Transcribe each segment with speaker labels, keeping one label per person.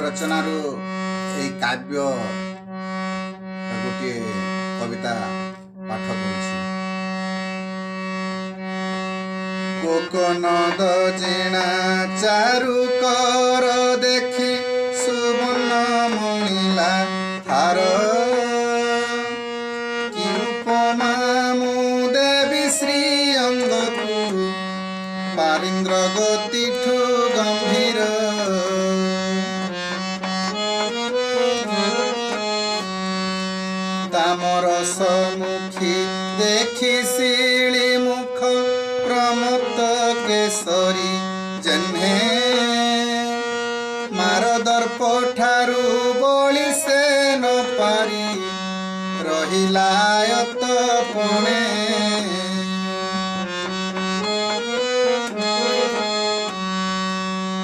Speaker 1: ରଚନାରୁ ଏହି କାବ୍ୟ ଗୋଟିଏ କବିତା ପାଠ କରୁଛି। କୋକନଦ ଜିଣା ଚାରୁ କର ଦେଖି ସୁବର୍ଣ୍ଣ ମଣିଲା ଥାର କି ଉପମା ମୁଁ ଦେବି ଶ୍ରୀ ଅଙ୍ଗକୁ ପାରୀନ୍ଦ୍ର ଗତିଠୁ ଗମ୍ଭୀର ତାମର ସମ୍ମୁଖୀ ଦେଖି ଶିଳି ମୁଖ ପ୍ରମତ୍ତ କେଶରୀ ଜହ୍ନେ ମାର ଦର୍ପ ଠାରୁ ବଳି ସେ ନ ପାରି ରହିଲା ଆୟତ ପଣେ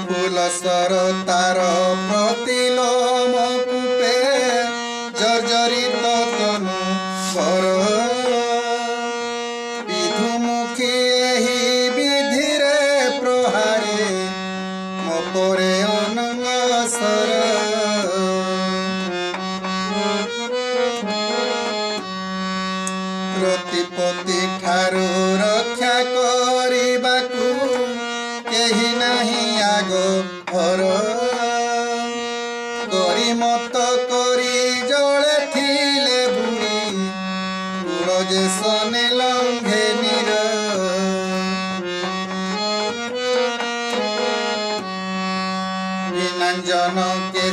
Speaker 1: ଫୁଲସର ତାର ପ୍ରତିଲୋମ କୂପେ ଜର୍ଜରିତ ତନୁ ପର ବିଧୁମୁଖୀ ଏହି ବିଧିରେ ପ୍ରହାରେ ମୋ ପରେ ଅନଙ୍ଗସର ରତିପତି ଠାରୁ ରକ୍ଷା କରିବାକୁ କେହି ନାହିଁ ଆଗ ଭର ଗରିମତ କରି ଜଳେ ଥିଲେ ବୁଡ଼ି କୂଳ ଯେ ସନେ ଲଙ୍ଘେ ନିର ବିନାଞ୍ଜନ କେ